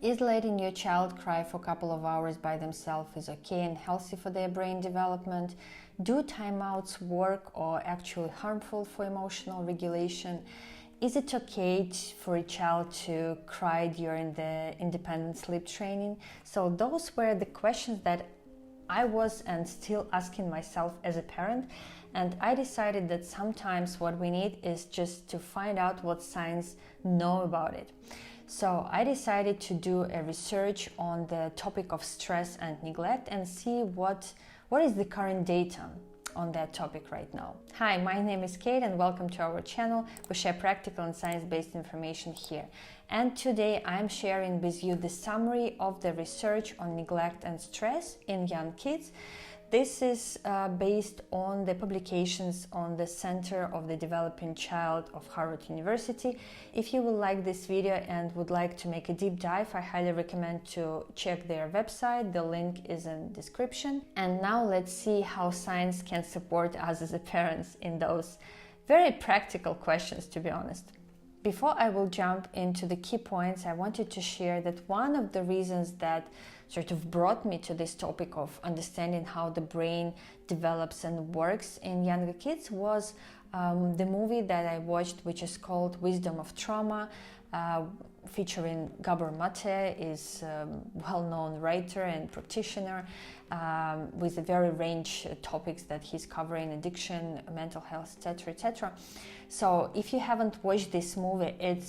Is letting your child cry for a couple of hours by themselves is okay and healthy for their brain development? Do timeouts work or actually harmful for emotional regulation? Is it okay for a child to cry during the independent sleep training? So those were the questions that I was and still asking myself as a parent, and I decided that sometimes what we need is just to find out what science know about it. So I decided to do a research on the topic of stress and neglect and see what is the current data on that topic right now. Hi, my name is Kate and welcome to our channel. We share practical and science-based information here. And today I'm sharing with you the summary of the research on neglect and stress in young kids. This is based on the publications on the Center of the Developing Child of Harvard University. If you would like this video and would like to make a deep dive, I highly recommend to check their website. The link is in the description. And now let's see how science can support us as parents in those very practical questions, to be honest. Before I will jump into the key points, I wanted to share that one of the reasons that sort of brought me to this topic of understanding how the brain develops and works in younger kids was the movie that I watched, which is called Wisdom of Trauma, featuring Gabor Mate, is a well-known writer and practitioner with a very range topics that he's covering: addiction, mental health, etc., etc. So if you haven't watched this movie, it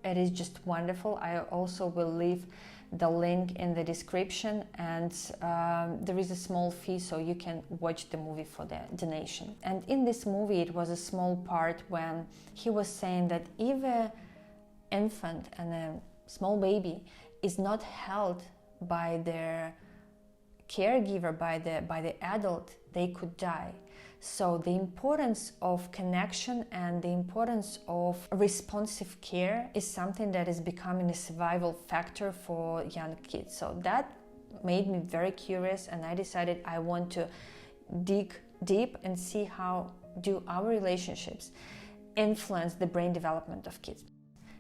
is just wonderful. I also will leave the link in the description, and there is a small fee, so you can watch the movie for the donation. And in this movie, it was a small part when he was saying that if an infant and a small baby is not held by their caregiver, by the adult, they could die. So the importance of connection and the importance of responsive care is something that is becoming a survival factor for young kids. So that made me very curious, and I decided I want to dig deep and see how do our relationships influence the brain development of kids.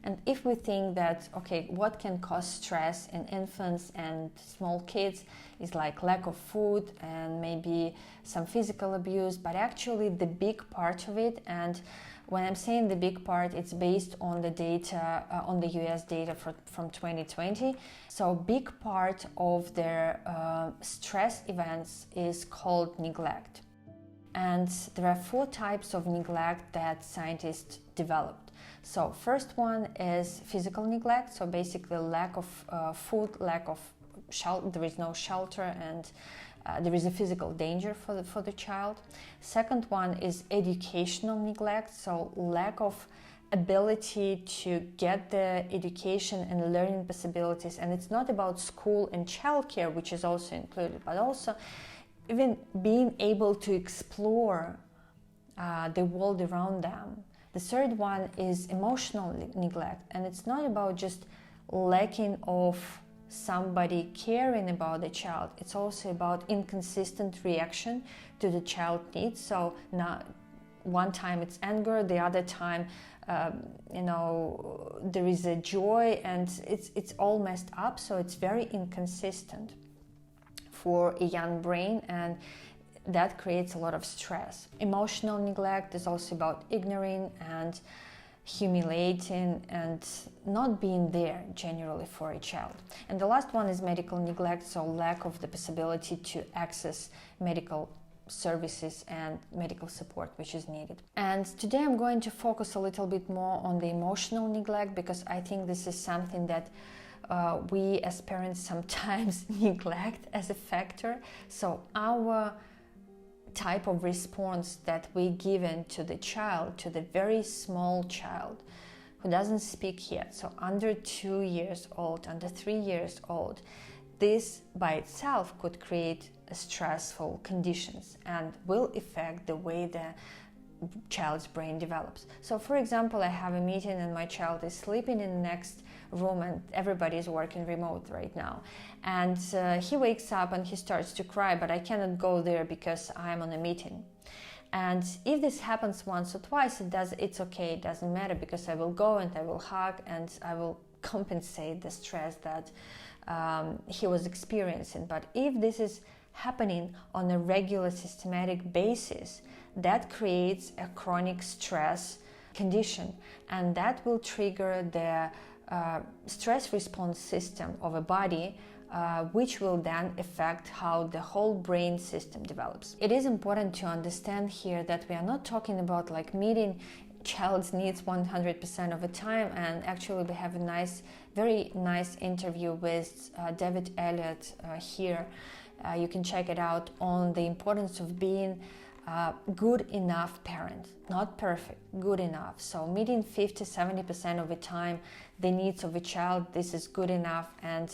And if we think that, okay, what can cause stress in infants and small kids is like lack of food and maybe some physical abuse, but actually the big part of it, and when I'm saying the big part, it's based on the data, on the US data from 2020. So big part of their stress events is called neglect. And there are 4 types of neglect that scientists developed. So first one is physical neglect, so basically lack of food, lack of shelter, there is no shelter, and there is a physical danger for the child. Second one is educational neglect, so lack of ability to get the education and learning possibilities. And it's not about school and childcare, which is also included, but also even being able to explore the world around them. The third one is emotional neglect, and it's not about just lacking of somebody caring about the child. It's also about inconsistent reaction to the child needs. So not one time it's anger, the other time there is a joy, and it's all messed up. So it's very inconsistent for a young brain, and that creates a lot of stress. Emotional neglect is also about ignoring and humiliating and not being there generally for a child. And the last one is medical neglect, so lack of the possibility to access medical services and medical support which is needed. And today I'm going to focus a little bit more on the emotional neglect, because I think this is something that we as parents sometimes neglect as a factor. So our type of response that we given to the child, to the very small child who doesn't speak yet, so under 2 years old, under 3 years old, this by itself could create stressful conditions and will affect the way the child's brain develops. So for example, I have a meeting and my child is sleeping in the next room, and everybody is working remote right now, and he wakes up and he starts to cry, but I cannot go there because I'm on a meeting. And if this happens once or twice, it's okay, it doesn't matter, because I will go and I will hug and I will compensate the stress that he was experiencing. But if this is happening on a regular systematic basis, that creates a chronic stress condition, and that will trigger the stress response system of a body, which will then affect how the whole brain system develops. It is important to understand here that we are not talking about like meeting child's needs 100% of the time, and actually we have a very nice interview with David Elliott here. You can check it out on the importance of being good enough parent, not perfect, good enough. So meeting 50-70% of the time the needs of a child, this is good enough, and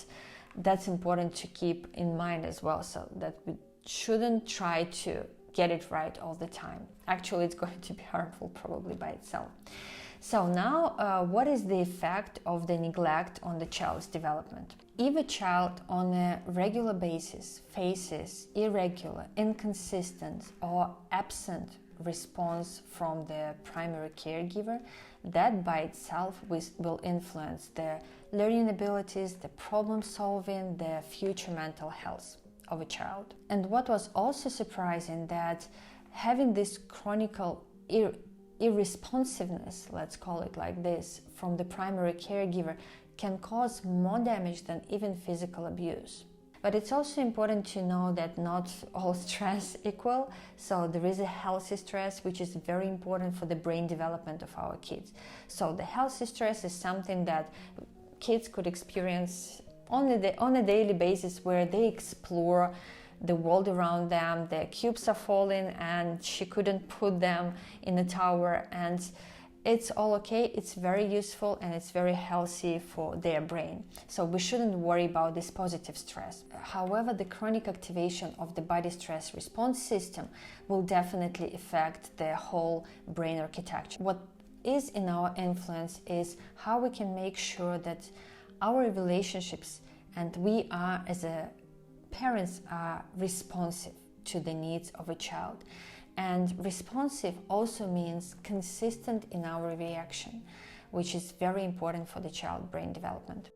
that's important to keep in mind as well, so that we shouldn't try to get it right all the time. Actually, it's going to be harmful probably by itself. So now, what is the effect of the neglect on the child's development? If a child on a regular basis faces irregular, inconsistent, or absent response from the primary caregiver, that by itself will influence their learning abilities, the problem solving, the future mental health of a child. And what was also surprising, that having this chronic irresponsiveness, let's call it like this, from the primary caregiver can cause more damage than even physical abuse. But it's also important to know that not all stress equal. So there is a healthy stress, which is very important for the brain development of our kids. So the healthy stress is something that kids could experience on a daily basis, where they explore the world around them. The cubes are falling and she couldn't put them in a tower, and it's all okay. It's very useful and it's very healthy for their brain. So we shouldn't worry about this positive stress. However, the chronic activation of the body stress response system will definitely affect the whole brain architecture. What is in our influence is how we can make sure that our relationships and we are as a parents are responsive to the needs of a child. And responsive also means consistent in our reaction, which is very important for the child brain development.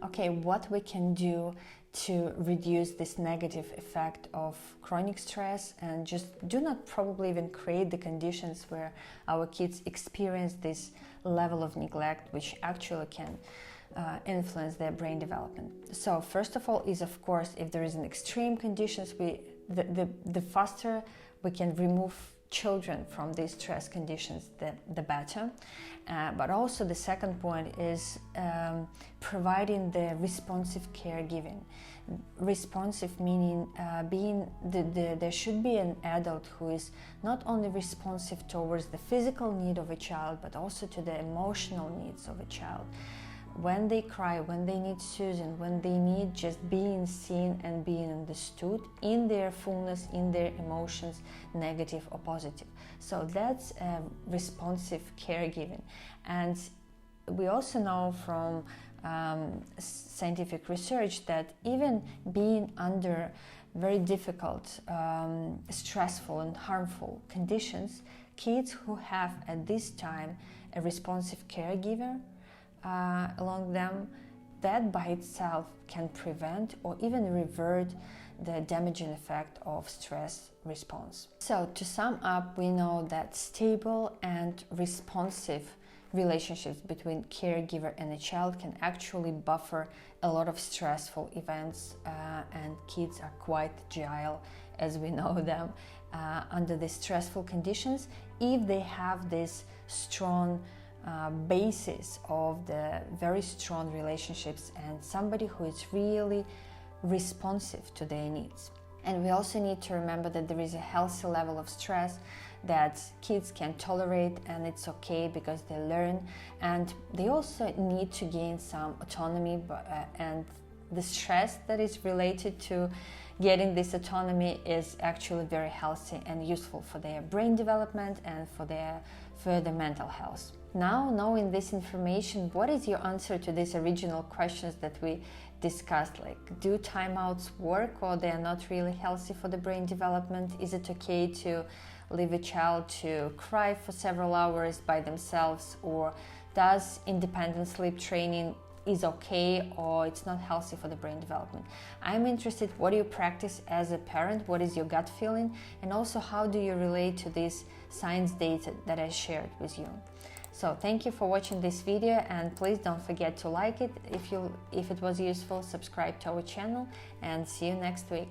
Okay, what we can do to reduce this negative effect of chronic stress, and just do not probably even create the conditions where our kids experience this level of neglect, which actually can influence their brain development. So first of all is, of course, if there is an extreme conditions, the faster we can remove children from these stress conditions, the better. But also the second point is providing the responsive caregiving. Responsive meaning there should be an adult who is not only responsive towards the physical need of a child, but also to the emotional needs of a child. When they cry, when they need soothing, when they need just being seen and being understood in their fullness, in their emotions, negative or positive. So that's responsive caregiving. And we also know from scientific research that even being under very difficult, stressful and harmful conditions, kids who have at this time a responsive caregiver along them, that by itself can prevent or even revert the damaging effect of stress response. So to sum up, we know that stable and responsive relationships between caregiver and a child can actually buffer a lot of stressful events, and kids are quite agile, as we know them, under these stressful conditions, if they have this strong basis of the very strong relationships and somebody who is really responsive to their needs. And we also need to remember that there is a healthy level of stress that kids can tolerate, and it's okay because they learn, and they also need to gain some autonomy, and the stress that is related to getting this autonomy is actually very healthy and useful for their brain development and for their further mental health. Now, knowing this information, what is your answer to these original questions that we discussed? Like, do timeouts work, or they are not really healthy for the brain development? Is it okay to leave a child to cry for several hours by themselves, or does independent sleep training is okay or it's not healthy for the brain development. I'm interested, what do you practice as a parent? What is your gut feeling? And also, how do you relate to this science data that I shared with you? So thank you for watching this video, and please don't forget to like it if it was useful, subscribe to our channel, and see you next week.